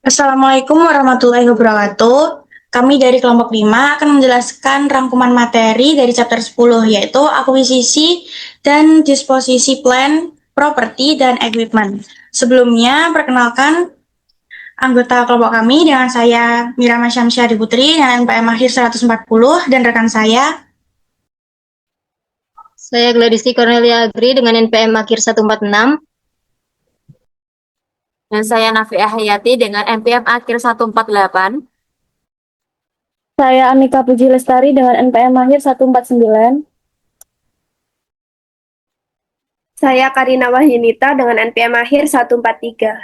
Assalamualaikum warahmatullahi wabarakatuh. Kami dari kelompok 5 akan menjelaskan rangkuman materi dari chapter 10, yaitu akuisisi dan disposisi plan, properti, dan equipment. Sebelumnya, perkenalkan anggota kelompok kami dengan saya Mirama Syamsyari Putri dengan NPM akhir 140 dan rekan saya. Saya Gladisti Cornelia Agri dengan NPM akhir 146. Dan saya Nafiah Hayati dengan NPM akhir 148. Saya Anika Puji Lestari dengan NPM akhir 149. Saya Karina Wahyunita dengan NPM akhir 143.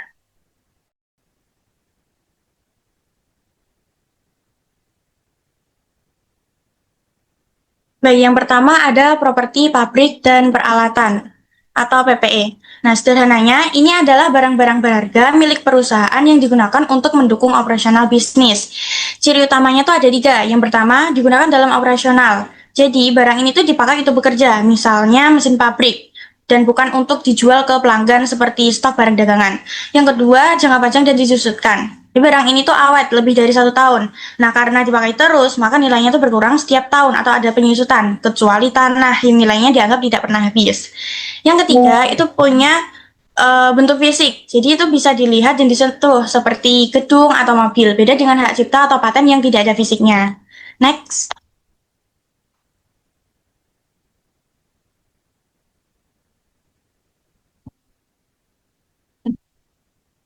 Baik, yang pertama ada properti pabrik dan peralatan atau PPE. Nah, sederhananya ini adalah barang-barang berharga milik perusahaan yang digunakan untuk mendukung operasional bisnis. Ciri utamanya tuh ada 3. Yang pertama, digunakan dalam operasional. Jadi, barang ini tuh dipakai untuk bekerja, misalnya mesin pabrik, dan bukan untuk dijual ke pelanggan seperti stok barang dagangan. Yang kedua, jangka panjang dan disusutkan. Barang ini tuh awet lebih dari 1 tahun. Nah, karena dipakai terus, maka nilainya tuh berkurang setiap tahun atau ada penyusutan, kecuali tanah yang nilainya dianggap tidak pernah habis. Yang ketiga, itu punya bentuk fisik. Jadi itu bisa dilihat dan disentuh seperti gedung atau mobil. Beda dengan hak cipta atau paten yang tidak ada fisiknya. Next.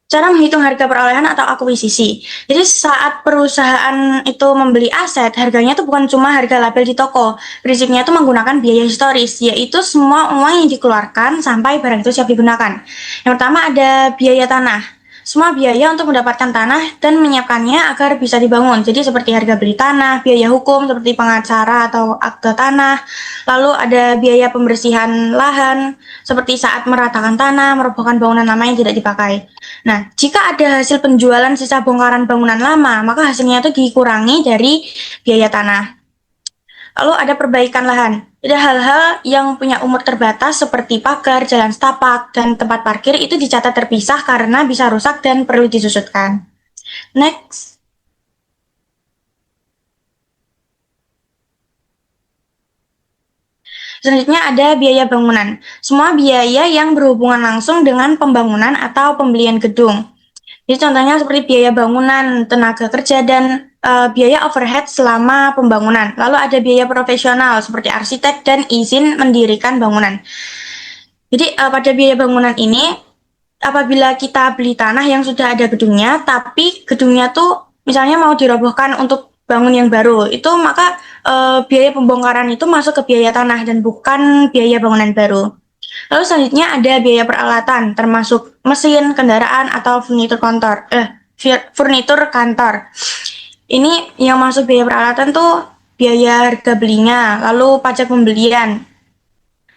Cara menghitung harga perolehan atau akuisisi. Jadi saat perusahaan itu membeli aset, harganya itu bukan cuma harga label di toko. Prinsipnya itu menggunakan biaya historis, yaitu semua uang yang dikeluarkan sampai barang itu siap digunakan. Yang pertama ada biaya tanah. Semua biaya untuk mendapatkan tanah dan menyiapkannya agar bisa dibangun. Jadi seperti harga beli tanah, biaya hukum seperti pengacara atau akte tanah. Lalu ada biaya pembersihan lahan, seperti saat meratakan tanah, merobohkan bangunan lama yang tidak dipakai. Nah, jika ada hasil penjualan sisa bongkaran bangunan lama, maka hasilnya itu dikurangi dari biaya tanah. Lalu ada perbaikan lahan. Ada hal-hal yang punya umur terbatas seperti pagar, jalan setapak, dan tempat parkir itu dicatat terpisah karena bisa rusak dan perlu disusutkan. Next. Selanjutnya ada biaya bangunan. Semua biaya yang berhubungan langsung dengan pembangunan atau pembelian gedung. Jadi contohnya seperti biaya bangunan, tenaga kerja, dan biaya overhead selama pembangunan. Lalu ada biaya profesional seperti arsitek dan izin mendirikan bangunan. Jadi pada biaya bangunan ini, apabila kita beli tanah yang sudah ada gedungnya, tapi gedungnya tuh misalnya mau dirobohkan untuk bangun yang baru, itu maka biaya pembongkaran itu masuk ke biaya tanah dan bukan biaya bangunan baru. Lalu selanjutnya ada biaya peralatan, termasuk mesin, kendaraan, atau furnitur kantor. Ini yang masuk biaya peralatan tuh biaya harga belinya, lalu pajak pembelian.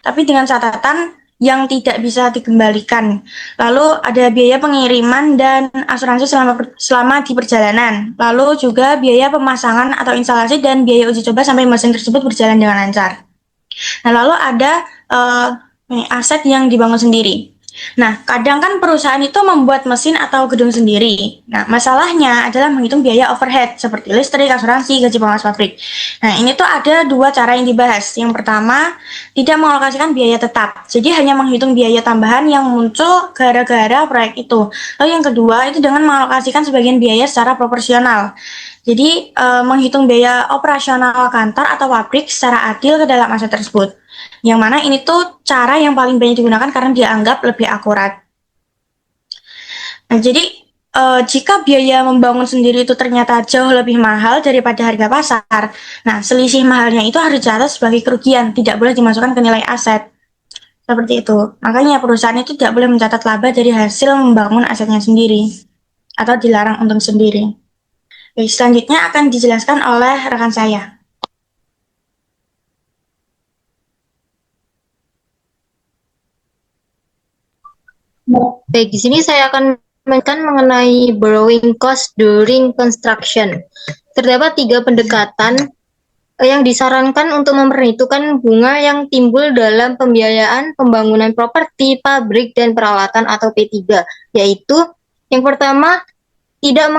Tapi dengan catatan yang tidak bisa dikembalikan. Lalu ada biaya pengiriman dan asuransi selama di perjalanan. Lalu juga biaya pemasangan atau instalasi dan biaya uji coba sampai mesin tersebut berjalan dengan lancar. Nah, lalu ada aset yang dibangun sendiri. Nah, kadang kan perusahaan itu membuat mesin atau gedung sendiri. Nah, masalahnya adalah menghitung biaya overhead seperti listrik, asuransi, gaji pengawas pabrik. Nah, ini tuh ada 2 cara yang dibahas. Yang pertama, tidak mengalokasikan biaya tetap. Jadi hanya menghitung biaya tambahan yang muncul gara-gara proyek itu. Lalu yang kedua, itu dengan mengalokasikan sebagian biaya secara proporsional. Jadi menghitung biaya operasional kantor atau pabrik secara adil ke dalam aset tersebut. Yang mana ini tuh cara yang paling banyak digunakan karena dianggap lebih akurat. Nah, jadi jika biaya membangun sendiri itu ternyata jauh lebih mahal daripada harga pasar, nah selisih mahalnya itu harus dicatat sebagai kerugian, tidak boleh dimasukkan ke nilai aset. Seperti itu. Makanya perusahaan itu tidak boleh mencatat laba dari hasil membangun asetnya sendiri atau dilarang untung sendiri. Baik, selanjutnya akan dijelaskan oleh rekan saya. Baik, di sini saya akan mengenai borrowing cost during construction. Terdapat 3 pendekatan yang disarankan untuk memperhitungkan bunga yang timbul dalam pembiayaan pembangunan properti, pabrik, dan peralatan atau P3, yaitu yang pertama tidak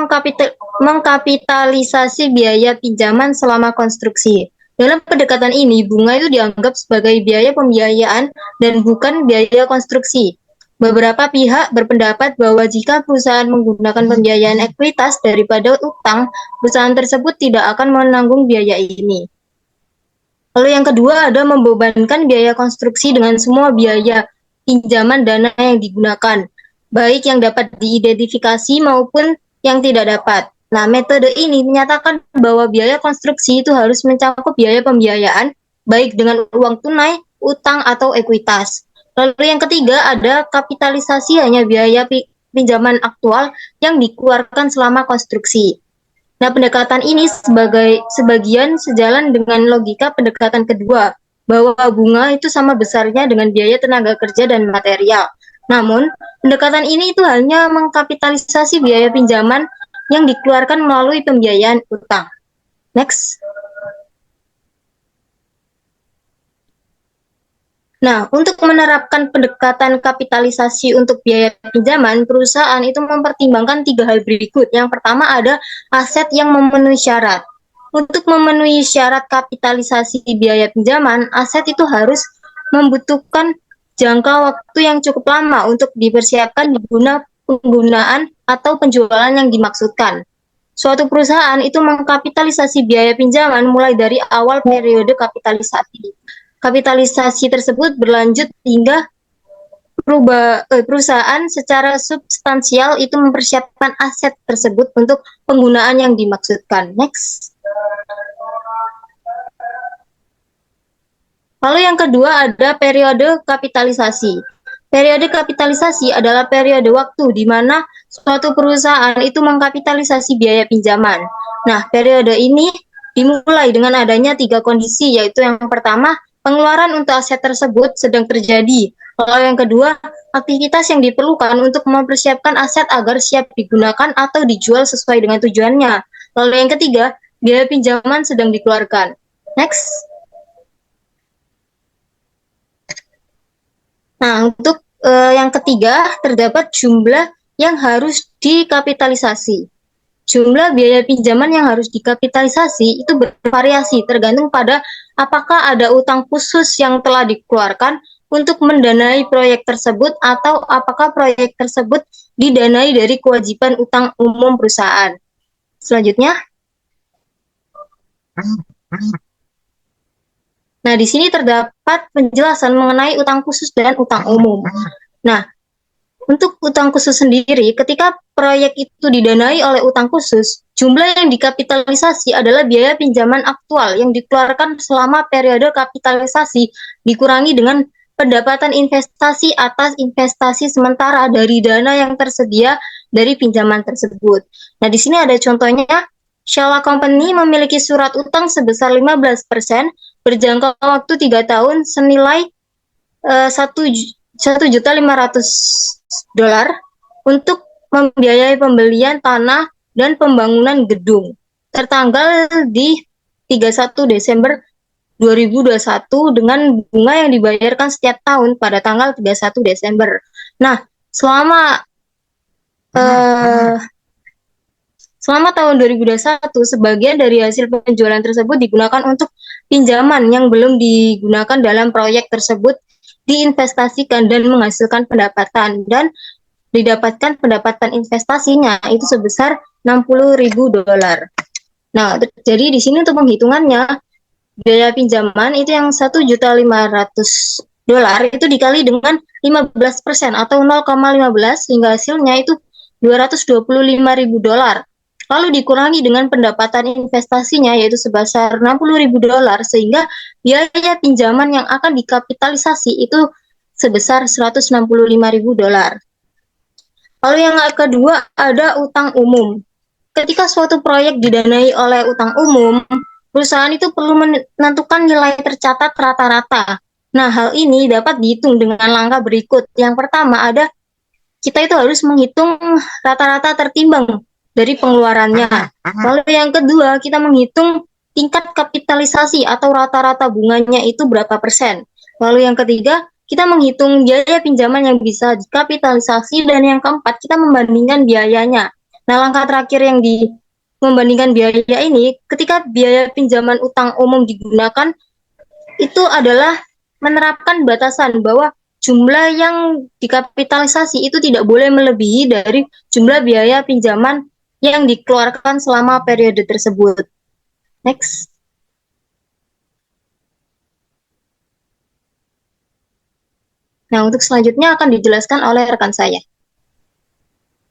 mengkapitalisasi biaya pinjaman selama konstruksi. Dalam pendekatan ini, bunga itu dianggap sebagai biaya pembiayaan dan bukan biaya konstruksi. Beberapa pihak berpendapat bahwa jika perusahaan menggunakan pembiayaan ekuitas daripada utang, perusahaan tersebut tidak akan menanggung biaya ini. Lalu yang kedua ada membebankan biaya konstruksi dengan semua biaya pinjaman dana yang digunakan, baik yang dapat diidentifikasi maupun yang tidak dapat. Nah, metode ini menyatakan bahwa biaya konstruksi itu harus mencakup biaya pembiayaan, baik dengan uang tunai, utang, atau ekuitas. Lalu yang ketiga ada kapitalisasi hanya biaya pinjaman aktual yang dikeluarkan selama konstruksi. Nah, pendekatan ini sebagian sejalan dengan logika pendekatan kedua, bahwa bunga itu sama besarnya dengan biaya tenaga kerja dan material. Namun, pendekatan ini itu hanya mengkapitalisasi biaya pinjaman yang dikeluarkan melalui pembiayaan utang. Next. Nah, untuk menerapkan pendekatan kapitalisasi untuk biaya pinjaman, perusahaan itu mempertimbangkan 3 hal berikut. Yang pertama ada aset yang memenuhi syarat. Untuk memenuhi syarat kapitalisasi biaya pinjaman, aset itu harus membutuhkan jangka waktu yang cukup lama untuk dipersiapkan guna penggunaan atau penjualan yang dimaksudkan. Suatu perusahaan itu mengkapitalisasi biaya pinjaman mulai dari awal periode kapitalisasi. Kapitalisasi tersebut berlanjut hingga perusahaan secara substansial itu mempersiapkan aset tersebut untuk penggunaan yang dimaksudkan. Next. Lalu yang kedua ada periode kapitalisasi. Periode kapitalisasi adalah periode waktu di mana suatu perusahaan itu mengkapitalisasi biaya pinjaman. Nah, periode ini dimulai dengan adanya 3 kondisi, yaitu yang pertama, pengeluaran untuk aset tersebut sedang terjadi. Lalu yang kedua, aktivitas yang diperlukan untuk mempersiapkan aset agar siap digunakan atau dijual sesuai dengan tujuannya. Lalu yang ketiga, biaya pinjaman sedang dikeluarkan. Next. Nah, untuk yang ketiga, terdapat jumlah yang harus dikapitalisasi. Jumlah biaya pinjaman yang harus dikapitalisasi itu bervariasi tergantung pada apakah ada utang khusus yang telah dikeluarkan untuk mendanai proyek tersebut atau apakah proyek tersebut didanai dari kewajiban utang umum perusahaan. Selanjutnya. Nah, di sini terdapat penjelasan mengenai utang khusus dan utang umum. Nah, untuk utang khusus sendiri, ketika proyek itu didanai oleh utang khusus, jumlah yang dikapitalisasi adalah biaya pinjaman aktual yang dikeluarkan selama periode kapitalisasi dikurangi dengan pendapatan investasi atas investasi sementara dari dana yang tersedia dari pinjaman tersebut. Nah, di sini ada contohnya, Shell Company memiliki surat utang sebesar 15% berjangka waktu 3 tahun senilai $1.500.000 untuk membiayai pembelian tanah dan pembangunan gedung tertanggal di 31 Desember 2021 dengan bunga yang dibayarkan setiap tahun pada tanggal 31 Desember. Nah, selama tahun 2021, sebagian dari hasil penjualan tersebut digunakan untuk pinjaman yang belum digunakan dalam proyek tersebut diinvestasikan dan menghasilkan pendapatan, dan didapatkan pendapatan investasinya itu sebesar $60.000. Nah, jadi di sini untuk penghitungannya, biaya pinjaman itu yang $1.500.000 itu dikali dengan 15% atau 0,15 hingga hasilnya itu $225.000. Lalu dikurangi dengan pendapatan investasinya yaitu sebesar $60.000 sehingga biaya pinjaman yang akan dikapitalisasi itu sebesar $165.000. Lalu yang kedua ada utang umum. Ketika suatu proyek didanai oleh utang umum, perusahaan itu perlu menentukan nilai tercatat rata-rata. Nah, hal ini dapat dihitung dengan langkah berikut. Yang pertama ada, kita itu harus menghitung rata-rata tertimbang dari pengeluarannya. Lalu yang kedua, kita menghitung tingkat kapitalisasi atau rata-rata bunganya itu berapa persen. Lalu yang ketiga, kita menghitung biaya pinjaman yang bisa dikapitalisasi, dan yang keempat, kita membandingkan biayanya. Nah, langkah terakhir yang membandingkan biaya ini, ketika biaya pinjaman utang umum digunakan, itu adalah menerapkan batasan bahwa jumlah yang dikapitalisasi itu tidak boleh melebihi dari jumlah biaya pinjaman yang dikeluarkan selama periode tersebut. Next. Nah, untuk selanjutnya akan dijelaskan oleh rekan saya.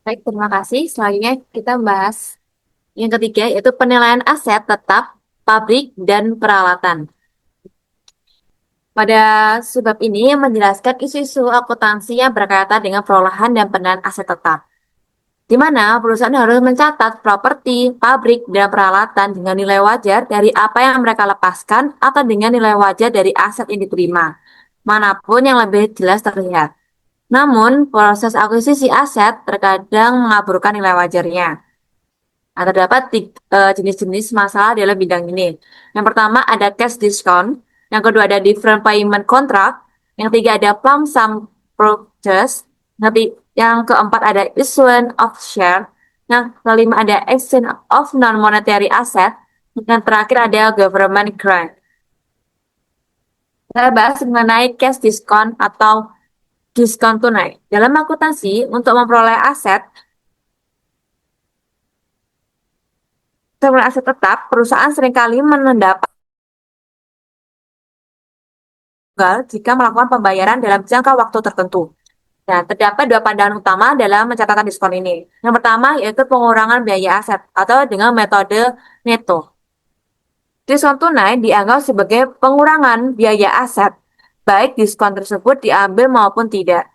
Baik, terima kasih. Selanjutnya kita bahas yang ketiga, yaitu penilaian aset tetap, pabrik, dan peralatan. Pada sebab ini menjelaskan isu-isu akuntansi yang berkaitan dengan perolehan dan penilaian aset tetap, di mana perusahaan harus mencatat properti, pabrik, dan peralatan dengan nilai wajar dari apa yang mereka lepaskan atau dengan nilai wajar dari aset yang diterima, manapun yang lebih jelas terlihat. Namun, proses akuisisi aset terkadang mengaburkan nilai wajarnya. Nah, terdapat jenis-jenis masalah dalam bidang ini. Yang pertama ada cash discount, yang kedua ada different payment contract, yang ketiga ada lump sum purchase, yang keempat ada issuance of share, yang kelima ada exchange of non-monetary asset, dan terakhir ada government grant. Kita bahas mengenai cash discount atau diskon tunai. Dalam akuntansi, untuk memperoleh aset tetap, perusahaan seringkali mendapat jika melakukan pembayaran dalam jangka waktu tertentu. Nah, terdapat dua pandangan utama dalam mencatatkan diskon ini. Yang pertama yaitu pengurangan biaya aset atau dengan metode neto. Diskon tunai dianggap sebagai pengurangan biaya aset, baik diskon tersebut diambil maupun tidak.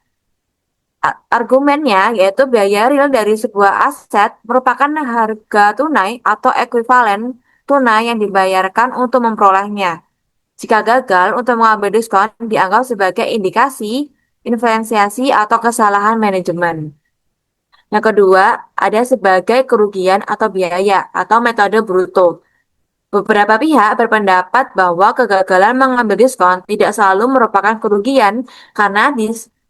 Argumennya yaitu biaya real dari sebuah aset merupakan harga tunai atau ekuivalen tunai yang dibayarkan untuk memperolehnya. Jika gagal untuk mengambil diskon dianggap sebagai indikasi, influensiasi, atau kesalahan manajemen. Yang kedua, ada sebagai kerugian atau biaya atau metode bruto. Beberapa pihak berpendapat bahwa kegagalan mengambil diskon tidak selalu merupakan kerugian karena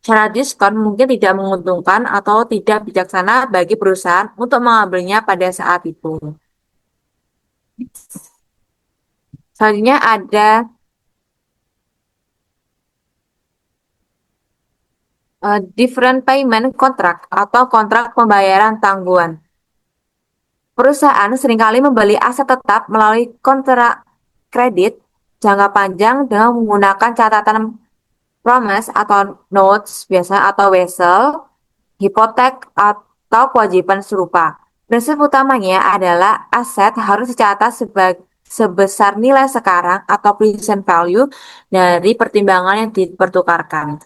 cara diskon mungkin tidak menguntungkan atau tidak bijaksana bagi perusahaan untuk mengambilnya pada saat itu. Selanjutnya ada different payment contract atau kontrak pembayaran tangguhan. Perusahaan seringkali membeli aset tetap melalui kontrak kredit jangka panjang dengan menggunakan catatan promise atau notes biasa atau wesel, hipotek atau kewajiban serupa. Prinsip utamanya adalah aset harus dicatat sebesar nilai sekarang atau present value dari pertimbangan yang dipertukarkan.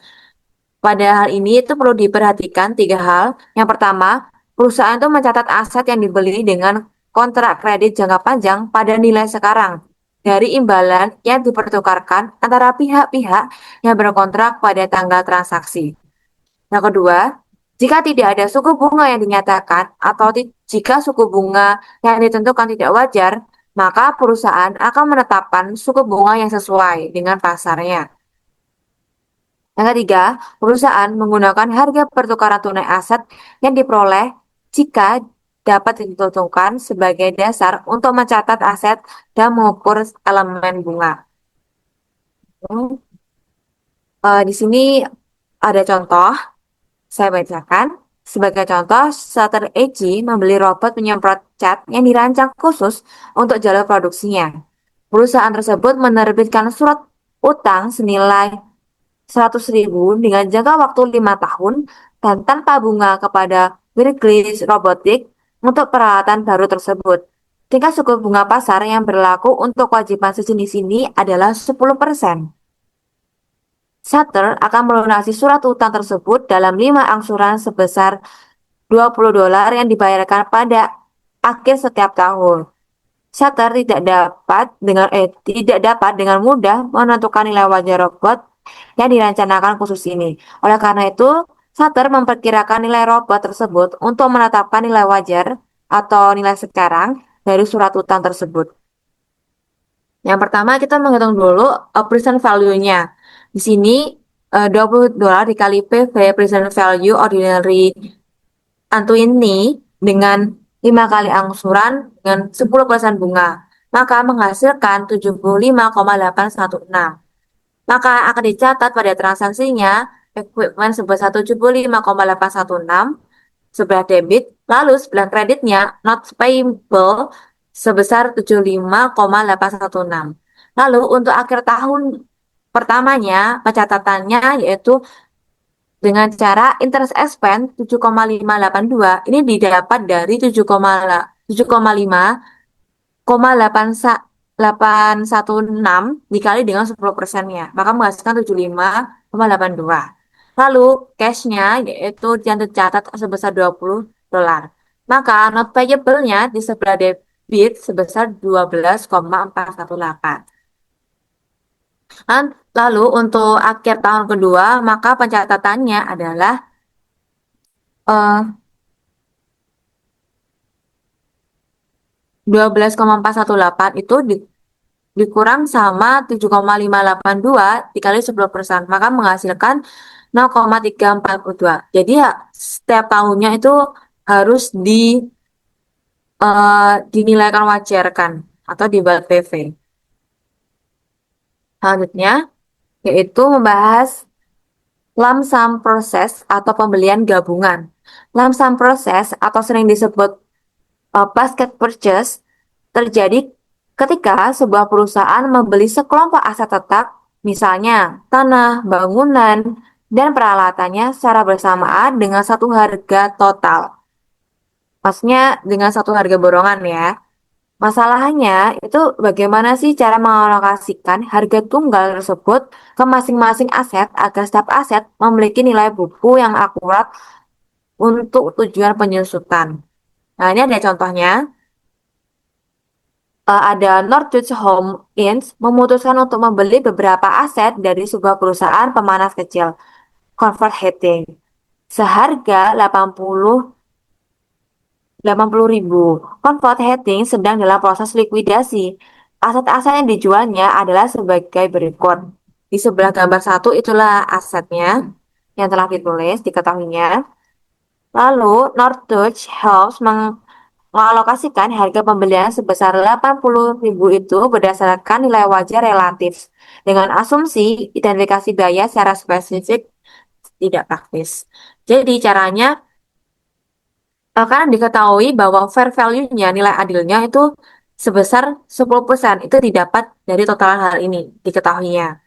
Pada hal ini itu perlu diperhatikan tiga hal. Yang pertama, perusahaan itu mencatat aset yang dibeli dengan kontrak kredit jangka panjang pada nilai sekarang dari imbalan yang dipertukarkan antara pihak-pihak yang berkontrak pada tanggal transaksi. Yang kedua, jika tidak ada suku bunga yang dinyatakan atau jika suku bunga yang ditentukan tidak wajar, maka perusahaan akan menetapkan suku bunga yang sesuai dengan pasarnya. Yang ketiga, perusahaan menggunakan harga pertukaran tunai aset yang diperoleh jika dapat ditentukan sebagai dasar untuk mencatat aset dan mengukur elemen bunga. Di sini ada contoh, saya bacakan. Sebagai contoh, Sutter AG membeli robot penyemprot cat yang dirancang khusus untuk jalur produksinya. Perusahaan tersebut menerbitkan surat utang senilai 100.000 dengan jangka waktu 5 tahun dan tanpa bunga kepada Wrigley's Robotics untuk peralatan baru tersebut. Tingkat suku bunga pasar yang berlaku untuk kewajiban sejenis ini adalah 10%. Sutter akan melunasi surat utang tersebut dalam 5 angsuran sebesar $20 yang dibayarkan pada akhir setiap tahun. Sutter tidak dapat dengan mudah menentukan nilai wajar robot yang direncanakan khusus ini. Oleh karena itu, Sutter memperkirakan nilai robot tersebut untuk menetapkan nilai wajar atau nilai sekarang dari surat utang tersebut. Yang pertama kita menghitung dulu present value-nya. Di sini $20 dikali PV present value ordinary Antu ini dengan 5 kali angsuran dengan 10% bunga, maka menghasilkan 75,816. Maka akan dicatat pada transaksinya equipment sebesar 75,816 sebelah debit, lalu sebelah kreditnya notes payable sebesar 75,816. Lalu untuk akhir tahun pertamanya pencatatannya yaitu dengan cara interest expense 7,582 ini didapat dari 7,816 dikali dengan 10%-nya, maka menghasilkan 75,82. Lalu cashnya yaitu yang tercatat sebesar $20. Maka not payable-nya di sebelah debit sebesar 12,418. Lalu untuk akhir tahun kedua, maka pencatatannya adalah 12,418 itu dikurang sama 7,582 dikali 10%, maka menghasilkan 0,342. Jadi ya setiap tahunnya itu harus dinilaikan wajarkan atau dibuat PV. Selanjutnya yaitu membahas lump sum proses atau pembelian gabungan. Lump sum proses atau sering disebut basket purchase terjadi ketika sebuah perusahaan membeli sekelompok aset tetap, misalnya tanah, bangunan, dan peralatannya secara bersamaan dengan satu harga total. Maksudnya dengan satu harga borongan ya. Masalahnya itu bagaimana sih cara mengalokasikan harga tunggal tersebut ke masing-masing aset agar setiap aset memiliki nilai buku yang akurat untuk tujuan penyusutan. Nah, ini ada contohnya. Ada Northwich Home Inc. memutuskan untuk membeli beberapa aset dari sebuah perusahaan pemanas kecil, Comfort Heating, seharga 80.000. Comfort Heating sedang dalam proses likuidasi. Aset-aset yang dijualnya adalah sebagai berikut. Di sebelah gambar 1 itulah asetnya yang telah ditulis, diketahuinya. Lalu Northwich House mengalokasikan harga pembelian sebesar 80.000 itu berdasarkan nilai wajar relatif dengan asumsi identifikasi biaya secara spesifik tidak praktis. Jadi caranya karena diketahui bahwa fair value-nya, nilai adilnya itu sebesar 10%, itu didapat dari totalan hal ini, diketahuinya.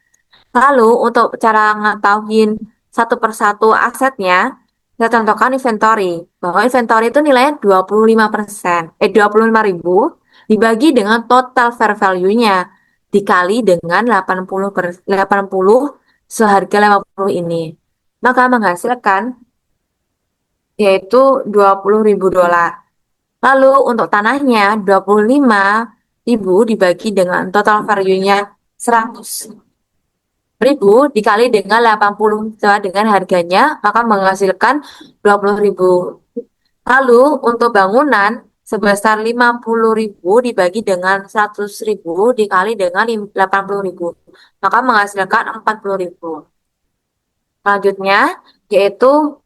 Lalu untuk cara ngetahuin satu persatu asetnya, kita contohkan inventory. Bahwa inventory itu nilainya 25.000 dibagi dengan total fair value-nya dikali dengan 80 seharga 50 ini. Maka menghasilkan yaitu $20.000. Lalu untuk tanahnya 25.000 dibagi dengan total value-nya 100.000 dikali dengan 80 dengan harganya, maka menghasilkan 20.000. Lalu untuk bangunan sebesar 50.000 dibagi dengan 100.000 dikali dengan 80.000, maka menghasilkan 40.000. Selanjutnya yaitu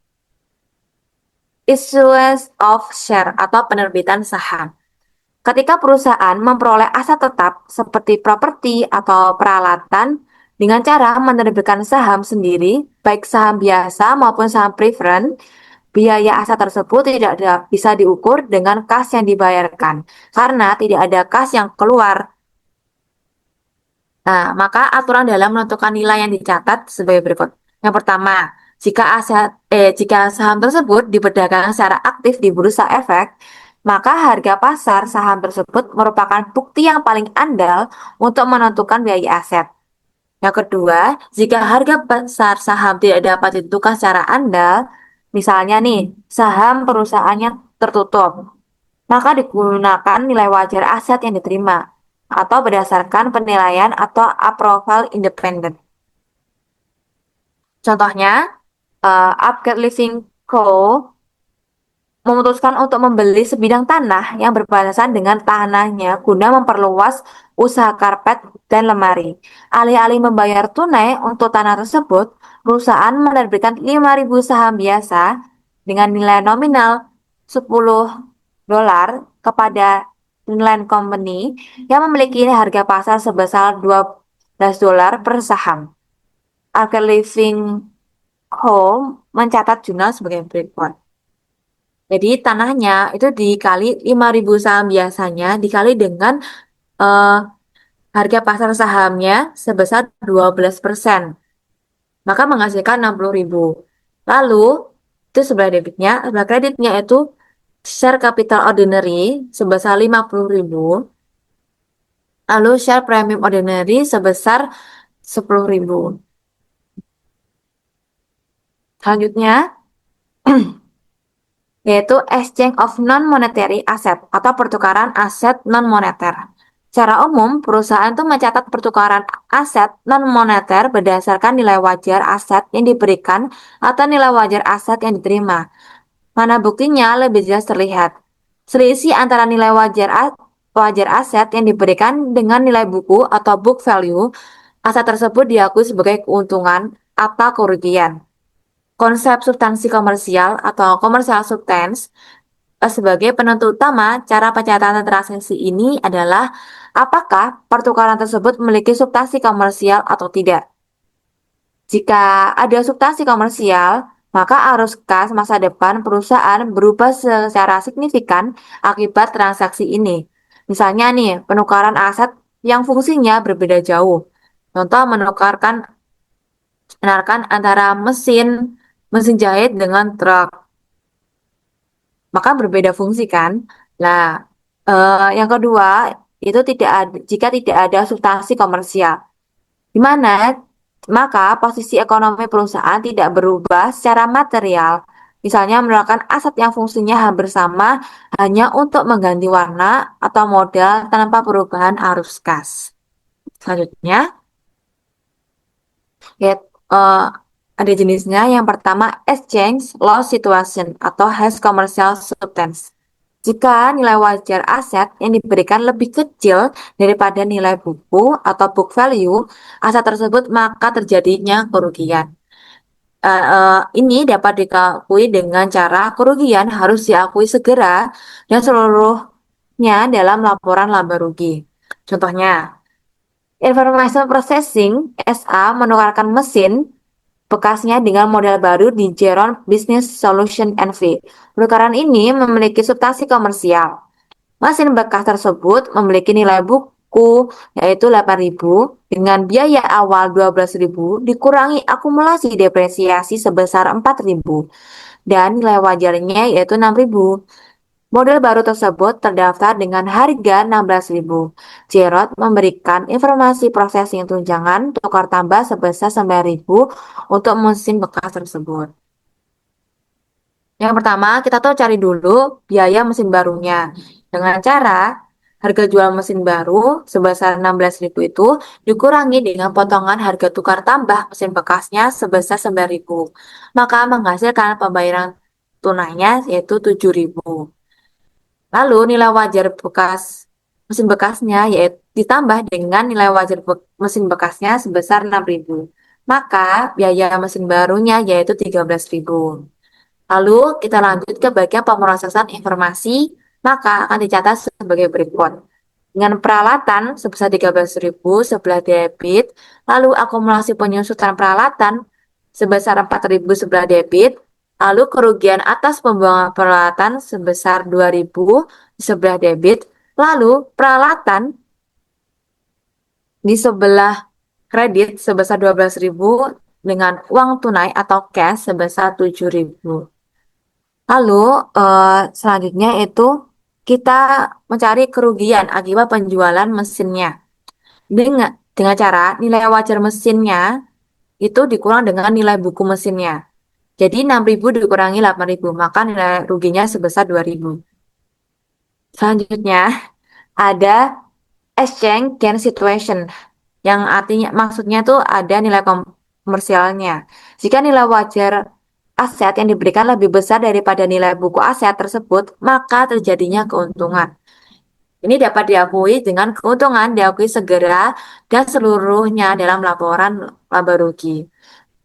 issuance of share atau penerbitan saham. Ketika perusahaan memperoleh aset tetap seperti properti atau peralatan dengan cara menerbitkan saham sendiri, baik saham biasa maupun saham preferred, biaya aset tersebut tidak bisa diukur dengan kas yang dibayarkan karena tidak ada kas yang keluar. Nah, maka aturan dalam menentukan nilai yang dicatat sebagai berikut. Yang pertama, jika saham tersebut diperdagangkan secara aktif di bursa efek, maka harga pasar saham tersebut merupakan bukti yang paling andal untuk menentukan biaya aset. Yang kedua, jika harga pasar saham tidak dapat ditentukan secara andal, misalnya nih, saham perusahaannya tertutup, maka digunakan nilai wajar aset yang diterima atau berdasarkan penilaian atau approval independen. Contohnya, Upgrade Living Co. memutuskan untuk membeli sebidang tanah yang berbatasan dengan tanahnya guna memperluas usaha karpet dan lemari. Alih-alih membayar tunai untuk tanah tersebut, perusahaan menerbitkan 5.000 saham biasa dengan nilai nominal $10 kepada Inland Company yang memiliki harga pasar sebesar $12 per saham. Arcade Living Home mencatat jurnal sebagai berikut. Jadi tanahnya itu dikali 5.000 saham biasanya dikali dengan eh, harga pasar sahamnya sebesar 12%. Maka menghasilkan 60.000. Lalu itu sebelah debitnya, sebelah kreditnya itu share capital ordinary sebesar 50.000. Lalu share premium ordinary sebesar 10.000. Selanjutnya yaitu exchange of non-monetary asset atau pertukaran aset non-moneter. Secara umum, perusahaan itu mencatat pertukaran aset non-moneter berdasarkan nilai wajar aset yang diberikan atau nilai wajar aset yang diterima. Mana buktinya lebih jelas terlihat. Selisih antara nilai wajar aset yang diberikan dengan nilai buku atau book value, aset tersebut diakui sebagai keuntungan atau kerugian. Konsep substansi komersial atau commercial substance sebagai penentu utama cara pencatatan transaksi ini adalah apakah pertukaran tersebut memiliki substansi komersial atau tidak. Jika ada substansi komersial, maka arus kas masa depan perusahaan berubah secara signifikan akibat transaksi ini. Misalnya nih, penukaran aset yang fungsinya berbeda jauh. Contoh menukarkan antara mesin jahit dengan truk. Maka berbeda fungsi kan. Nah, yang kedua itu jika tidak ada substansi komersial, di mana maka posisi ekonomi perusahaan tidak berubah secara material. Misalnya merupakan aset yang fungsinya hampir sama hanya untuk mengganti warna atau modal tanpa perubahan arus kas. Selanjutnya, ya, ada jenisnya. Yang pertama, exchange loss situation atau has commercial substance. Jika nilai wajar aset yang diberikan lebih kecil daripada nilai buku atau book value aset tersebut, maka terjadinya kerugian. Ini dapat dikakui dengan cara kerugian harus diakui segera dan seluruhnya dalam laporan laba rugi. Contohnya, Information Processing SA menukarkan mesin bekasnya dengan model baru di Geron Business Solution NV. Penukaran ini memiliki substansi komersial. Mesin bekas tersebut memiliki nilai buku yaitu 8.000 dengan biaya awal 12.000 dikurangi akumulasi depresiasi sebesar 4.000 dan nilai wajarnya yaitu 6.000. Model baru tersebut terdaftar dengan harga 16.000. Jerot memberikan informasi processing tunjangan tukar tambah sebesar 9.000 untuk mesin bekas tersebut. Yang pertama, kita tuh cari dulu biaya mesin barunya. Dengan cara harga jual mesin baru sebesar 16.000 itu dikurangi dengan potongan harga tukar tambah mesin bekasnya sebesar 9.000. Maka menghasilkan pembayaran tunainya yaitu 7.000. Lalu nilai wajar mesin bekasnya yaitu ditambah dengan nilai wajar mesin bekasnya sebesar 6.000. Maka biaya mesin barunya yaitu 13.000. Lalu kita lanjut ke bagian pemrosesan informasi, maka akan dicatat sebagai berikut. Dengan peralatan sebesar 13.000 sebelah debit, lalu akumulasi penyusutan peralatan sebesar 4.000 sebelah debit, lalu kerugian atas pembuangan peralatan sebesar 2.000 di sebelah debit, lalu peralatan di sebelah kredit sebesar 12.000 dengan uang tunai atau cash sebesar 7.000. Lalu selanjutnya itu kita mencari kerugian akibat penjualan mesinnya dengan cara nilai wajar mesinnya itu dikurang dengan nilai buku mesinnya. Jadi 6.000 dikurangi 8.000, maka nilai ruginya sebesar 2.000. Selanjutnya ada exchange gain situation, yang artinya maksudnya tuh ada nilai komersialnya. Jika nilai wajar aset yang diberikan lebih besar daripada nilai buku aset tersebut, maka terjadinya keuntungan. Ini dapat diakui dengan keuntungan diakui segera dan seluruhnya dalam laporan laba rugi.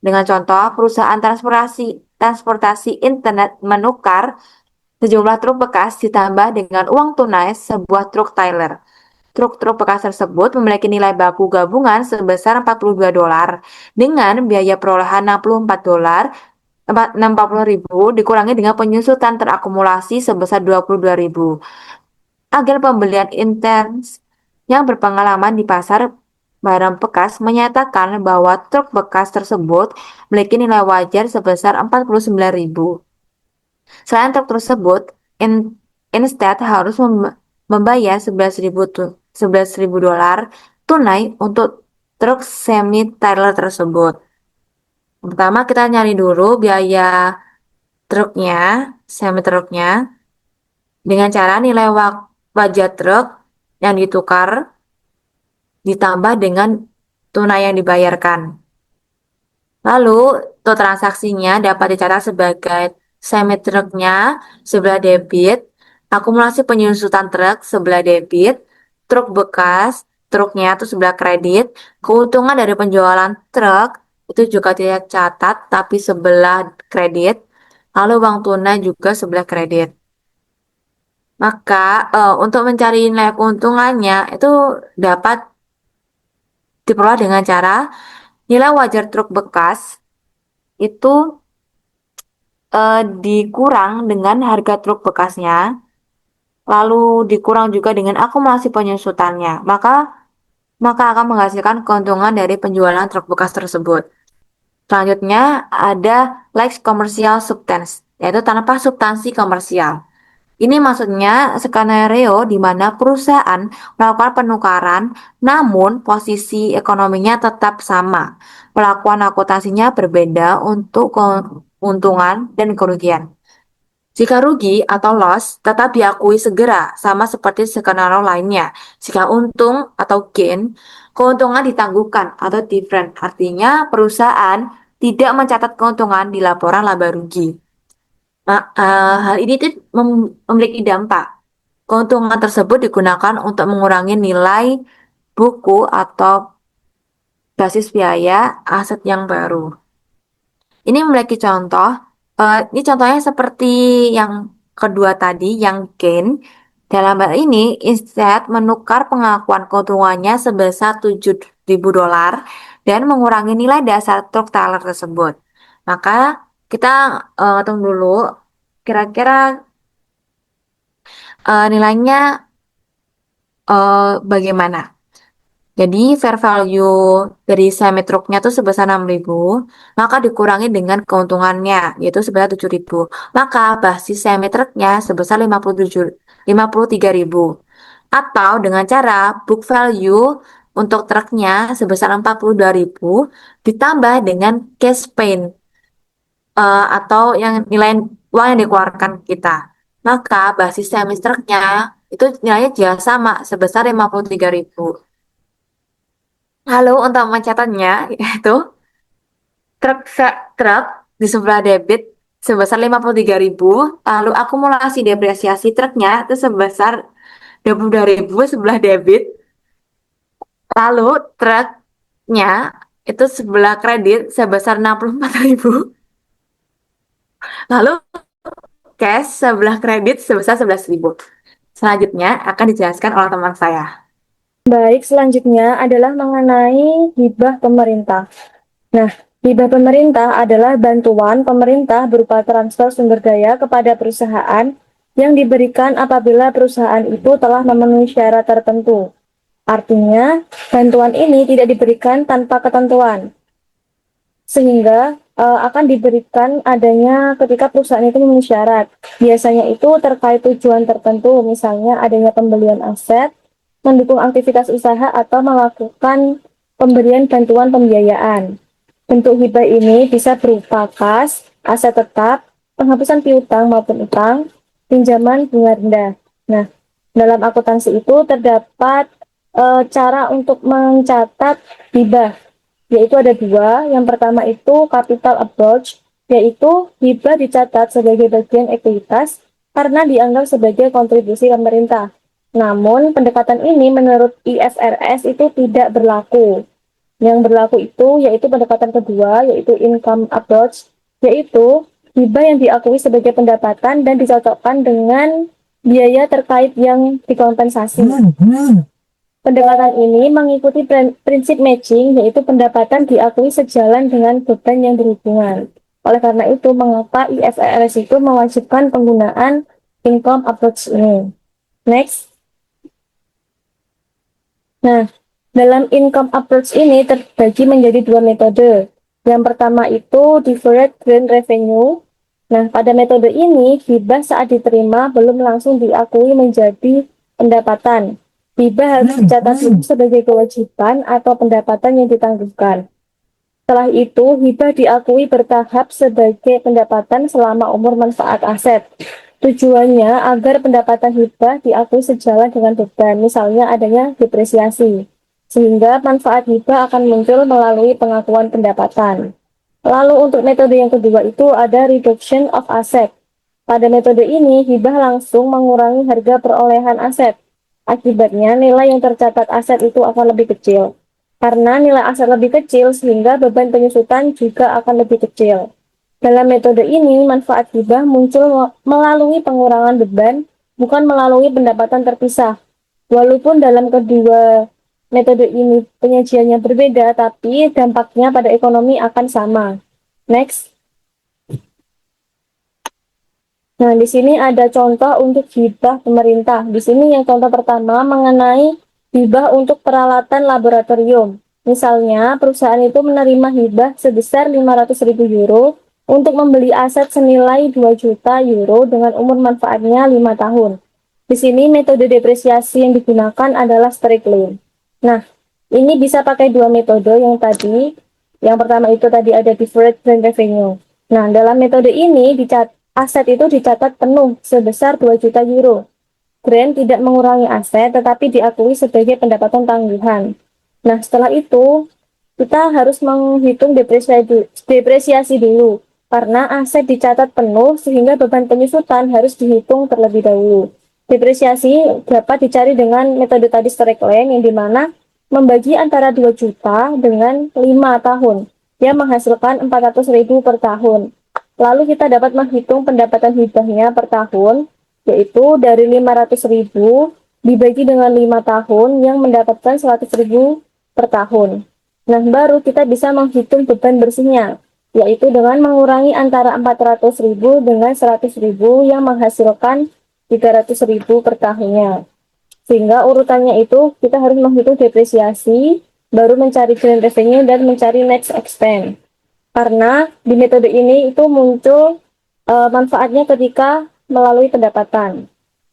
Dengan contoh, perusahaan transportasi internet menukar sejumlah truk bekas ditambah dengan uang tunai sebuah truk trailer. Truk-truk bekas tersebut memiliki nilai baku gabungan sebesar $42 dengan biaya perolehan $64 $40.000 dikurangi dengan penyusutan terakumulasi sebesar $22.000. Agen pembelian intens yang berpengalaman di pasar barang bekas menyatakan bahwa truk bekas tersebut memiliki nilai wajar sebesar $49.000. Selain truk tersebut, Instead harus membayar $11.000 tunai untuk truk semi-trailer tersebut. Pertama kita nyari dulu biaya truknya, semi-truknya, dengan cara nilai wajah truk yang ditukar ditambah dengan tunai yang dibayarkan. Lalu untuk transaksinya dapat dicatat sebagai semi truknya sebelah debit, akumulasi penyusutan truk sebelah debit, truk bekas truknya itu sebelah kredit, keuntungan dari penjualan truk itu juga tidak catat tapi sebelah kredit, lalu uang tunai juga sebelah kredit. Maka untuk mencari nilai keuntungannya itu dapat diperoleh dengan cara nilai wajar truk bekas itu dikurang dengan harga truk bekasnya, lalu dikurang juga dengan akumulasi penyusutannya, maka akan menghasilkan keuntungan dari penjualan truk bekas tersebut. Selanjutnya ada like commercial substance, yaitu tanpa substansi komersial. Ini maksudnya skenario di mana perusahaan melakukan penukaran, namun posisi ekonominya tetap sama. Pelakuan akuntansinya berbeda untuk keuntungan dan kerugian. Jika rugi atau loss, tetap diakui segera, sama seperti skenario lainnya. Jika untung atau gain, keuntungan ditangguhkan atau different. Artinya perusahaan tidak mencatat keuntungan di laporan laba rugi. Hal ini memiliki dampak. Keuntungan tersebut digunakan untuk mengurangi nilai buku atau basis biaya aset yang baru. Ini memiliki contoh. Ini contohnya seperti yang kedua tadi, yang gain. Dalam hal ini, instead menukar pengakuan keuntungannya sebesar $7.000 dan mengurangi nilai dasar truk trailer tersebut. Maka kita tunggu dulu kira-kira nilainya bagaimana. Jadi fair value dari semi truknya itu sebesar 6.000, maka dikurangi dengan keuntungannya yaitu sebesar 7.000. Maka basis semi truknya sebesar 53.000. Atau dengan cara book value untuk truknya sebesar 42.000 ditambah dengan cash pain atau yang nilai uang yang dikeluarkan kita. Maka basis semi truknya itu nilainya juga sama sebesar 53.000. Lalu untuk mencatatnya yaitu truk di sebelah debit sebesar 53.000, lalu akumulasi depresiasi truknya itu sebesar 22.000 sebelah debit, lalu truknya itu sebelah kredit sebesar 64.000, lalu cash sebelah kredit sebesar 11.000. Selanjutnya akan dijelaskan oleh teman saya. Baik, selanjutnya adalah mengenai hibah pemerintah. Nah, hibah pemerintah adalah bantuan pemerintah berupa transfer sumber daya kepada perusahaan yang diberikan apabila perusahaan itu telah memenuhi syarat tertentu. Artinya, bantuan ini tidak diberikan tanpa ketentuan, sehingga akan diberikan adanya ketika perusahaan itu memenuhi syarat. Biasanya itu terkait tujuan tertentu, misalnya adanya pembelian aset, mendukung aktivitas usaha, atau melakukan pemberian bantuan pembiayaan. Bentuk hibah ini bisa berupa kas, aset tetap, penghapusan piutang maupun utang, pinjaman bunga rendah. Nah, dalam akuntansi itu terdapat cara untuk mencatat hibah, yaitu ada dua. Yang pertama itu capital approach, yaitu hibah dicatat sebagai bagian ekuitas karena dianggap sebagai kontribusi pemerintah. Namun, pendekatan ini menurut IFRS itu tidak berlaku. Yang berlaku itu yaitu pendekatan kedua, yaitu income approach, yaitu hibah yang diakui sebagai pendapatan dan dicocokkan dengan biaya terkait yang dikompensasi. Pendekatan ini mengikuti prinsip matching, yaitu pendapatan diakui sejalan dengan beban yang berhubungan. Oleh karena itu, mengapa IFRS itu mewajibkan penggunaan income approach ini. Next. Nah, dalam income approach ini terbagi menjadi dua metode. Yang pertama itu deferred grant revenue. Nah, pada metode ini, hibah saat diterima belum langsung diakui menjadi pendapatan. Hibah harus dicatat dulu sebagai kewajiban atau pendapatan yang ditangguhkan. Setelah itu, hibah diakui bertahap sebagai pendapatan selama umur manfaat aset. Tujuannya agar pendapatan hibah diakui sejalan dengan beban, misalnya adanya depresiasi, sehingga manfaat hibah akan muncul melalui pengakuan pendapatan. Lalu untuk metode yang kedua itu ada reduction of asset. Pada metode ini, hibah langsung mengurangi harga perolehan aset. Akibatnya, nilai yang tercatat aset itu akan lebih kecil. Karena nilai aset lebih kecil, sehingga beban penyusutan juga akan lebih kecil. Dalam metode ini, manfaat hibah muncul melalui pengurangan beban, bukan melalui pendapatan terpisah. Walaupun dalam kedua metode ini penyajiannya berbeda, tapi dampaknya pada ekonomi akan sama. Next. Nah, di sini ada contoh untuk hibah pemerintah. Di sini yang contoh pertama mengenai hibah untuk peralatan laboratorium. Misalnya, perusahaan itu menerima hibah sebesar 500.000 euro untuk membeli aset senilai 2 juta euro dengan umur manfaatnya 5 tahun. Di sini metode depresiasi yang digunakan adalah straight line. Nah, ini bisa pakai dua metode yang tadi. Yang pertama itu tadi ada deferred grant revenue. Nah, dalam metode ini aset itu dicatat penuh sebesar 2 juta euro. Grant tidak mengurangi aset tetapi diakui sebagai pendapatan tangguhan. Nah, setelah itu kita harus menghitung depresiasi dulu. Karena aset dicatat penuh sehingga beban penyusutan harus dihitung terlebih dahulu. Depresiasi dapat dicari dengan metode tadi straight line yang dimana membagi antara 2 juta dengan 5 tahun yang menghasilkan 400.000 per tahun. Lalu kita dapat menghitung pendapatan hibahnya per tahun, yaitu dari 500.000 dibagi dengan 5 tahun yang mendapatkan 100.000 per tahun. Nah, baru kita bisa menghitung beban bersihnya, yaitu dengan mengurangi antara 400.000 dengan 100.000 yang menghasilkan 300.000 per tahunnya. Sehingga urutannya itu kita harus menghitung depresiasi, baru mencari grant revenue dan mencari net expense. Karena di metode ini itu muncul manfaatnya ketika melalui pendapatan.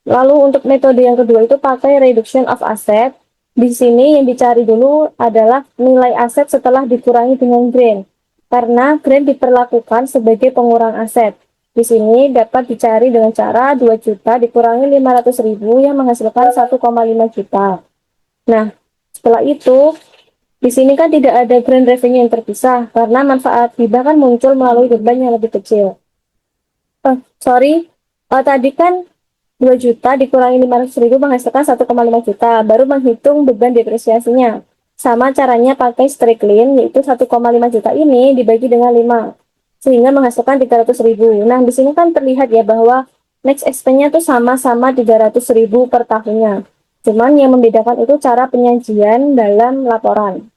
Lalu untuk metode yang kedua itu pakai reduction of asset. Di sini yang dicari dulu adalah nilai aset setelah dikurangi dengan grant. Karena grant diperlakukan sebagai pengurang aset. Di sini dapat dicari dengan cara 2 juta dikurangi 500.000 yang menghasilkan 1,5 juta. Nah, setelah itu di sini kan tidak ada grant revenue yang terpisah karena manfaat hibah kan muncul melalui beban yang lebih kecil. Tadi kan 2 juta dikurangi 500.000 menghasilkan 1,5 juta, baru menghitung beban depresiasinya. Sama caranya pakai straight line, yaitu 1,5 juta ini dibagi dengan 5, sehingga menghasilkan 300.000. Nah, di sini kan terlihat ya bahwa next expense-nya tuh sama-sama 300.000 per tahunnya. Cuman yang membedakan itu cara penyajian dalam laporan.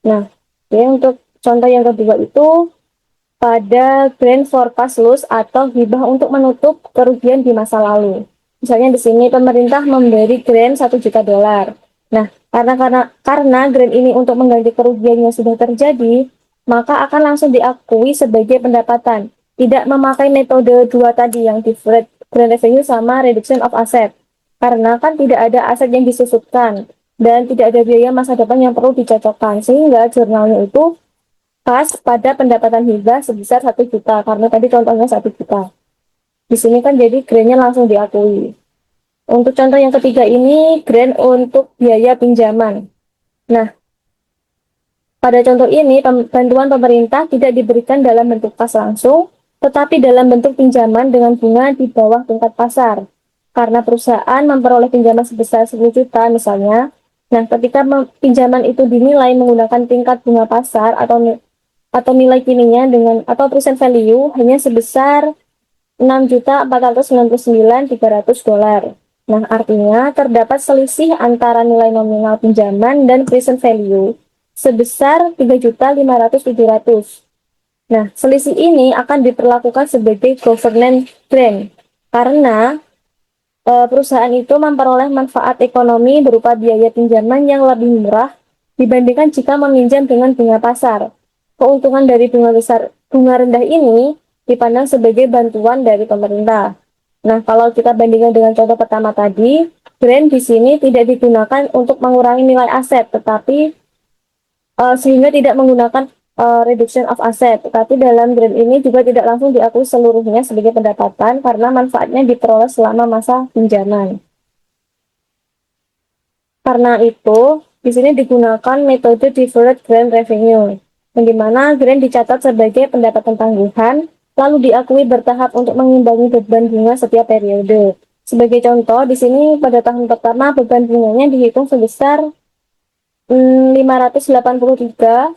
Nah, ya untuk contoh yang kedua itu pada grant for past loss atau hibah untuk menutup kerugian di masa lalu. Misalnya di sini pemerintah memberi grant 1 juta dolar. Nah, karena grant ini untuk mengganti kerugian yang sudah terjadi, maka akan langsung diakui sebagai pendapatan. Tidak memakai metode dua tadi yang deferred grant revenue sama reduction of asset. Karena kan tidak ada aset yang disusutkan dan tidak ada biaya masa depan yang perlu dicocokkan, sehingga jurnalnya itu pas pada pendapatan hibah sebesar 1 juta, karena tadi contohnya 1 juta. Di sini kan jadi grant-nya langsung diakui. Untuk contoh yang ketiga ini, grant untuk biaya pinjaman. Nah, pada contoh ini, bantuan pemerintah tidak diberikan dalam bentuk kas langsung, tetapi dalam bentuk pinjaman dengan bunga di bawah tingkat pasar. Karena perusahaan memperoleh pinjaman sebesar 10 juta misalnya, nah ketika pinjaman itu dinilai menggunakan tingkat bunga pasar atau atau nilai kininya atau present value hanya sebesar $6.499.300. Nah, artinya terdapat selisih antara nilai nominal pinjaman dan present value sebesar $3.500.700. Nah, selisih ini akan diperlakukan sebagai governance grant karena perusahaan itu memperoleh manfaat ekonomi berupa biaya pinjaman yang lebih murah dibandingkan jika meminjam dengan bunga pasar. Keuntungan dari bunga rendah ini dipandang sebagai bantuan dari pemerintah. Nah, kalau kita bandingkan dengan contoh pertama tadi, grant di sini tidak digunakan untuk mengurangi nilai aset, tetapi sehingga tidak menggunakan reduction of asset. Tetapi dalam grant ini juga tidak langsung diakui seluruhnya sebagai pendapatan karena manfaatnya diperoleh selama masa pinjaman. Karena itu, di sini digunakan metode deferred grant revenue, yang dimana grant dicatat sebagai pendapatan tangguhan, lalu diakui bertahap untuk mengimbangi beban bunga setiap periode. Sebagai contoh, di sini pada tahun pertama beban bunganya dihitung sebesar $583.937.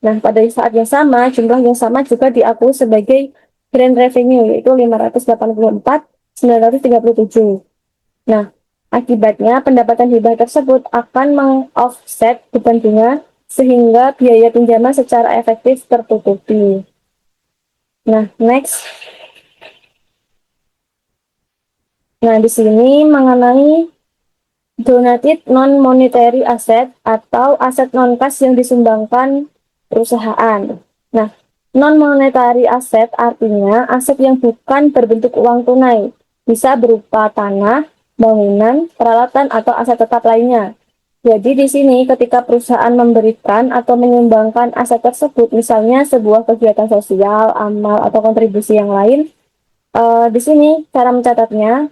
Nah, pada saat yang sama, jumlah yang sama juga diakui sebagai grant revenue, yaitu $584.937. Nah, akibatnya pendapatan hibah tersebut akan meng-offset beban bunga sehingga biaya pinjaman secara efektif tertutupi. Nah, next. Nah, di sini mengenai donated non-monetary asset atau aset non-kas yang disumbangkan perusahaan. Nah, non-monetary asset artinya aset yang bukan berbentuk uang tunai, bisa berupa tanah, bangunan, peralatan, atau aset tetap lainnya. Jadi di sini ketika perusahaan memberikan atau menyumbangkan aset tersebut, misalnya sebuah kegiatan sosial, amal, atau kontribusi yang lain, di sini cara mencatatnya,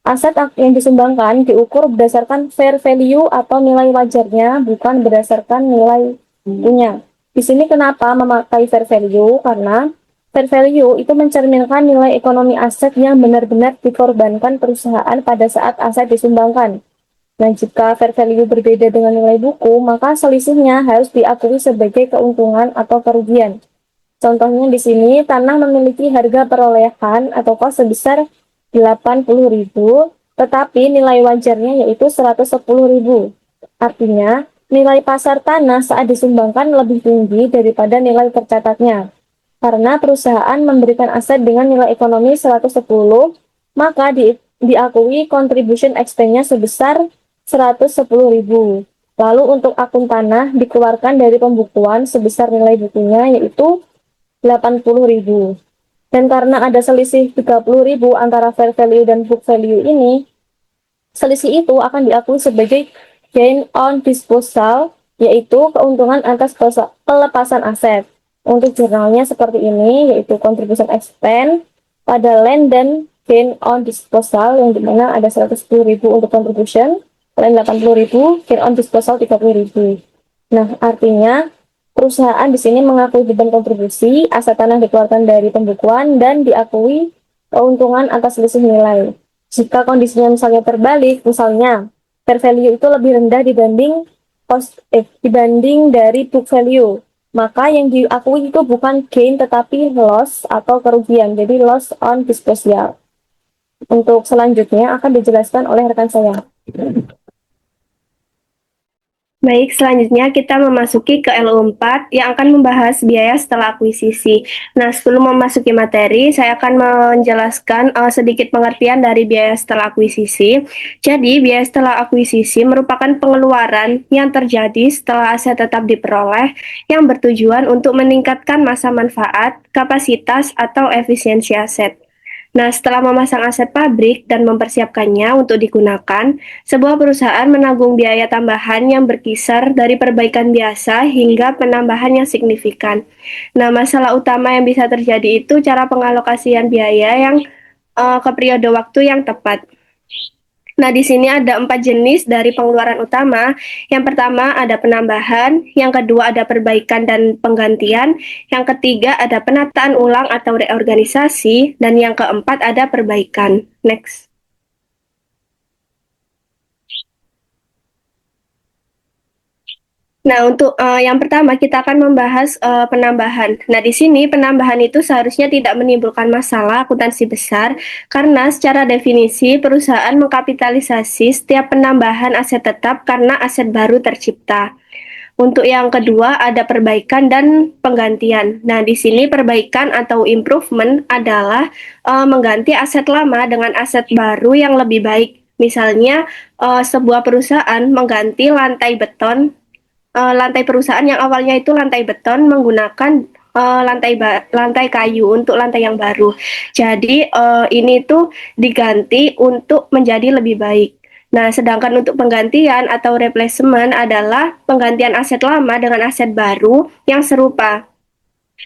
aset yang disumbangkan diukur berdasarkan fair value atau nilai wajarnya, bukan berdasarkan nilai punya. Di sini kenapa memakai fair value? Karena fair value itu mencerminkan nilai ekonomi aset yang benar-benar dikorbankan perusahaan pada saat aset disumbangkan. Nah, jika fair value berbeda dengan nilai buku, maka selisihnya harus diakui sebagai keuntungan atau kerugian. Contohnya di sini, tanah memiliki harga perolehan atau kos sebesar 80.000, tetapi nilai wajarnya yaitu 110.000. Artinya, nilai pasar tanah saat disumbangkan lebih tinggi daripada nilai tercatatnya. Karena perusahaan memberikan aset dengan nilai ekonomi 110, maka diakui contribution expense-nya sebesar 110.000. Lalu untuk akun tanah dikeluarkan dari pembukuan sebesar nilai bukunya yaitu 80.000. Dan karena ada selisih 30.000 antara fair value dan book value ini, selisih itu akan diakui sebagai gain on disposal, yaitu keuntungan atas pelepasan aset. Untuk jurnalnya seperti ini, yaitu contribution expense pada land dan gain on disposal, yang dimana ada 110.000 untuk contribution, land 80.000, gain on disposal 30.000. Nah, artinya perusahaan di sini mengakui beban kontribusi, aset tanah dikeluarkan dari pembukuan, dan diakui keuntungan atas selisih nilai. Jika kondisinya misalnya terbalik, misalnya fair value itu lebih rendah dibanding dari book value, maka yang diakui itu bukan gain tetapi loss atau kerugian, jadi loss on disposal. Untuk selanjutnya akan dijelaskan oleh rekan saya. Baik, selanjutnya kita memasuki ke LU4 yang akan membahas biaya setelah akuisisi. Nah, sebelum memasuki materi, saya akan menjelaskan sedikit pengertian dari biaya setelah akuisisi. Jadi, biaya setelah akuisisi merupakan pengeluaran yang terjadi setelah aset tetap diperoleh yang bertujuan untuk meningkatkan masa manfaat, kapasitas, atau efisiensi aset. Nah, setelah memasang aset pabrik dan mempersiapkannya untuk digunakan, sebuah perusahaan menanggung biaya tambahan yang berkisar dari perbaikan biasa hingga penambahan yang signifikan. Nah, masalah utama yang bisa terjadi itu cara pengalokasian biaya yang ke periode waktu yang tepat. Nah, di sini ada 4 jenis dari pengeluaran utama. Yang pertama ada penambahan, yang kedua ada perbaikan dan penggantian, yang ketiga ada penataan ulang atau reorganisasi, dan yang keempat ada perbaikan. Next. Nah, untuk yang pertama kita akan membahas penambahan. Nah, di sini penambahan itu seharusnya tidak menimbulkan masalah akuntansi besar karena secara definisi perusahaan mengkapitalisasi setiap penambahan aset tetap karena aset baru tercipta. Untuk yang kedua ada perbaikan dan penggantian. Nah, di sini perbaikan atau improvement adalah mengganti aset lama dengan aset baru yang lebih baik. Misalnya sebuah perusahaan mengganti lantai perusahaan yang awalnya itu lantai beton menggunakan lantai kayu untuk lantai yang baru. Jadi ini tuh diganti untuk menjadi lebih baik. Nah, sedangkan untuk penggantian atau replacement adalah penggantian aset lama dengan aset baru yang serupa.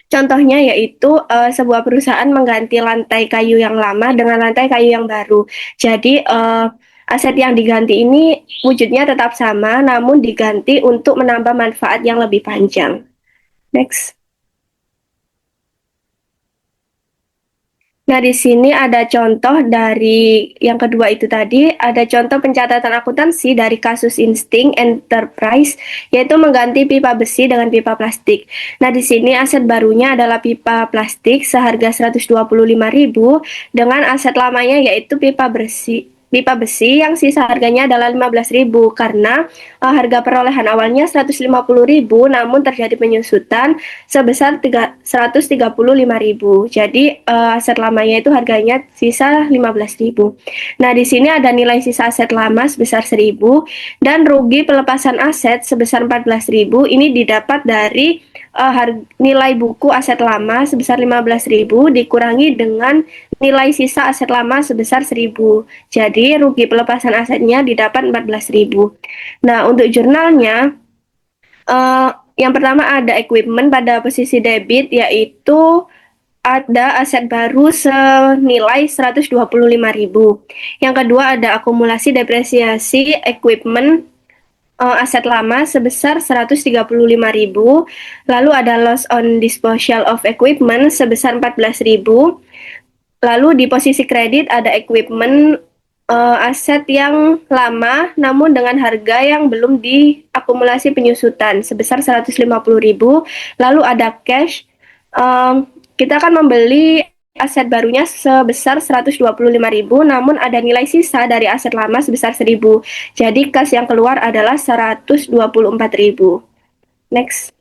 Contohnya yaitu sebuah perusahaan mengganti lantai kayu yang lama dengan lantai kayu yang baru. Jadi aset yang diganti ini wujudnya tetap sama, namun diganti untuk menambah manfaat yang lebih panjang. Next. Nah, di sini ada contoh dari yang kedua itu tadi, ada contoh pencatatan akuntansi dari kasus Instinct Enterprise, yaitu mengganti pipa besi dengan pipa plastik. Nah, di sini aset barunya adalah pipa plastik seharga 125.000 dengan aset lamanya yaitu pipa besi yang sisa harganya adalah 15.000 karena harga perolehan awalnya 150.000 namun terjadi penyusutan sebesar 135.000. Jadi aset lamanya itu harganya sisa 15.000. Nah, di sini ada nilai sisa aset lama sebesar 1.000 dan rugi pelepasan aset sebesar 14.000. Ini didapat dari nilai buku aset lama sebesar 15.000 dikurangi dengan nilai sisa aset lama sebesar 1.000. Jadi rugi pelepasan asetnya didapat 14.000. Nah, untuk jurnalnya yang pertama ada equipment pada posisi debit yaitu ada aset baru senilai 125.000. Yang kedua ada akumulasi depresiasi equipment aset lama sebesar 135.000. Lalu ada loss on disposal of equipment sebesar 14.000. Lalu di posisi kredit ada equipment aset yang lama namun dengan harga yang belum diakumulasi penyusutan sebesar 150.000. Lalu ada cash, kita akan membeli aset barunya sebesar 125.000 namun ada nilai sisa dari aset lama sebesar 1.000. Jadi kas yang keluar adalah 124.000. Next.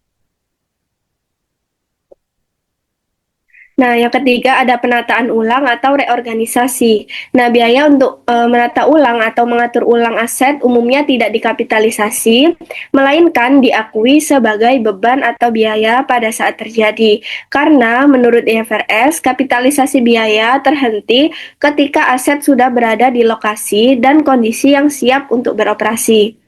Nah, yang ketiga ada penataan ulang atau reorganisasi. Nah, biaya untuk menata ulang atau mengatur ulang aset umumnya tidak dikapitalisasi, melainkan diakui sebagai beban atau biaya pada saat terjadi. Karena menurut IFRS, kapitalisasi biaya terhenti ketika aset sudah berada di lokasi dan kondisi yang siap untuk beroperasi.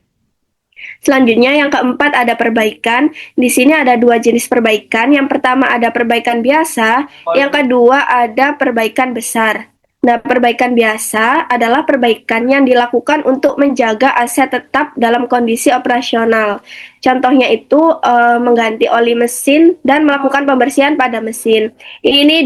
Selanjutnya yang keempat ada perbaikan. Di sini ada dua jenis perbaikan. Yang pertama ada perbaikan biasa, yang kedua ada perbaikan besar. Nah, perbaikan biasa adalah perbaikan yang dilakukan untuk menjaga aset tetap dalam kondisi operasional. Contohnya itu mengganti oli mesin dan melakukan pembersihan pada mesin. Ini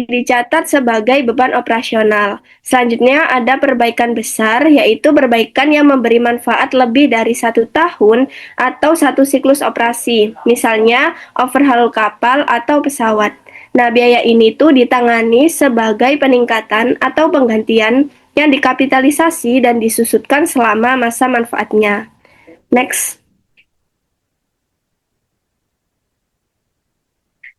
dicatat sebagai beban operasional. Selanjutnya ada perbaikan besar, yaitu perbaikan yang memberi manfaat lebih dari 1 tahun atau 1 siklus operasi, misalnya overhaul kapal atau pesawat. Nah, biaya ini tuh ditangani sebagai peningkatan atau penggantian yang dikapitalisasi dan disusutkan selama masa manfaatnya. Next.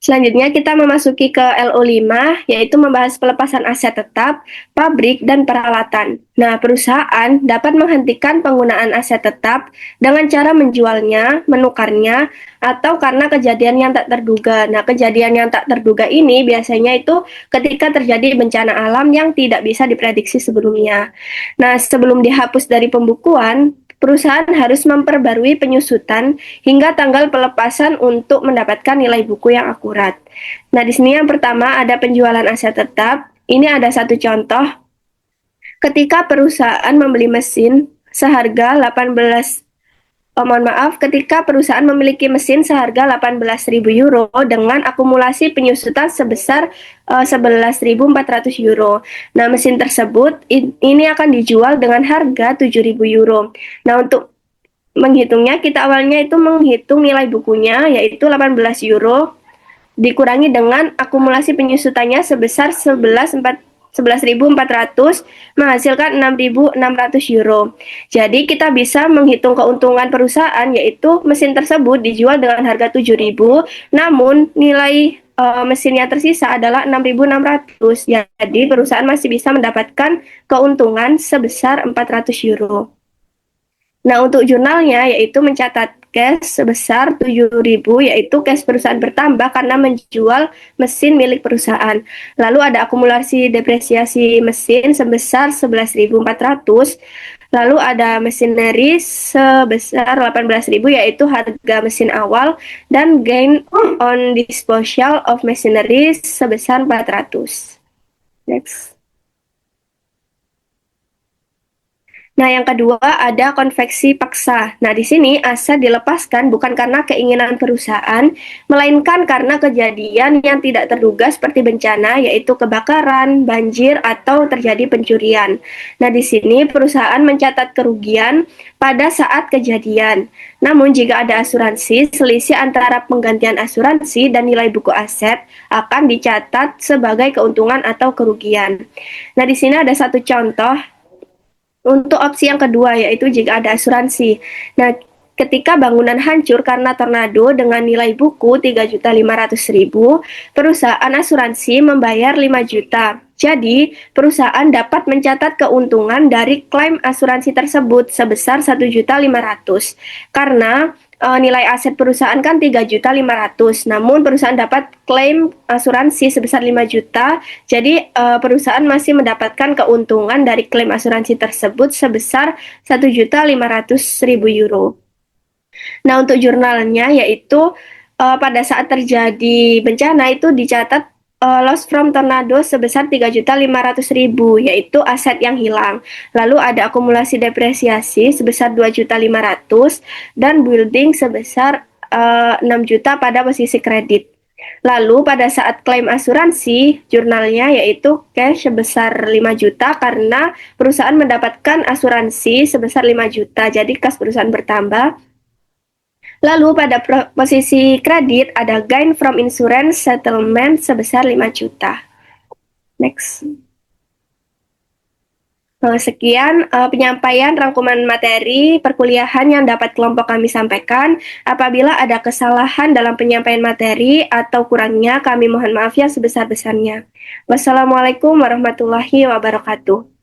Selanjutnya kita memasuki ke LO5, yaitu membahas pelepasan aset tetap, pabrik, dan peralatan. Nah, perusahaan dapat menghentikan penggunaan aset tetap dengan cara menjualnya, menukarnya, atau karena kejadian yang tak terduga. Nah, kejadian yang tak terduga ini biasanya itu ketika terjadi bencana alam yang tidak bisa diprediksi sebelumnya. Nah, sebelum dihapus dari pembukuan, perusahaan harus memperbarui penyusutan hingga tanggal pelepasan untuk mendapatkan nilai buku yang akurat. Nah, di sini yang pertama ada penjualan aset tetap. Ini ada satu contoh. Ketika perusahaan membeli mesin seharga 18 mohon maaf, ketika perusahaan memiliki mesin seharga 18.000 euro dengan akumulasi penyusutan sebesar 11.400 euro. Nah, mesin tersebut ini akan dijual dengan harga 7.000 euro. Nah, untuk menghitungnya, kita awalnya itu menghitung nilai bukunya, yaitu 18 euro, dikurangi dengan akumulasi penyusutannya sebesar 11.400 menghasilkan 6.600 euro. Jadi kita bisa menghitung keuntungan perusahaan, yaitu mesin tersebut dijual dengan harga 7.000, namun nilai mesin yang tersisa adalah 6.600. Jadi perusahaan masih bisa mendapatkan keuntungan sebesar 400 euro. Nah, untuk jurnalnya yaitu mencatat cash sebesar 7.000, yaitu cash perusahaan bertambah karena menjual mesin milik perusahaan. Lalu ada akumulasi depresiasi mesin sebesar 11.400. Lalu ada machinery sebesar 18.000, yaitu harga mesin awal, dan gain on disposal of machinery sebesar 400. Next. Nah, yang kedua ada konveksi paksa. Nah, di sini aset dilepaskan bukan karena keinginan perusahaan, melainkan karena kejadian yang tidak terduga seperti bencana, yaitu kebakaran, banjir, atau terjadi pencurian. Nah, di sini perusahaan mencatat kerugian pada saat kejadian. Namun, jika ada asuransi, selisih antara penggantian asuransi dan nilai buku aset akan dicatat sebagai keuntungan atau kerugian. Nah, di sini ada satu contoh untuk opsi yang kedua, yaitu jika ada asuransi. Nah, ketika bangunan hancur karena tornado dengan nilai buku 3.500.000, perusahaan asuransi membayar 5 juta. Jadi, perusahaan dapat mencatat keuntungan dari klaim asuransi tersebut sebesar 1.500.000. Karena nilai aset perusahaan kan 3.500.000, namun perusahaan dapat klaim asuransi sebesar 5 juta, jadi perusahaan masih mendapatkan keuntungan dari klaim asuransi tersebut sebesar 1.500.000 euro. Nah, untuk jurnalnya yaitu pada saat terjadi bencana itu dicatat loss from tornado sebesar 3.500.000, yaitu aset yang hilang. Lalu ada akumulasi depresiasi sebesar 2.500.000 dan building sebesar 6 juta pada posisi kredit. Lalu pada saat klaim asuransi, jurnalnya yaitu cash sebesar 5 juta karena perusahaan mendapatkan asuransi sebesar 5 juta, jadi kas perusahaan bertambah. Lalu pada posisi kredit ada gain from insurance settlement sebesar 5 juta. Next. Sekian penyampaian rangkuman materi perkuliahan yang dapat kelompok kami sampaikan. Apabila ada kesalahan dalam penyampaian materi atau kurangnya, kami mohon maaf yang sebesar-besarnya. Wassalamualaikum warahmatullahi wabarakatuh.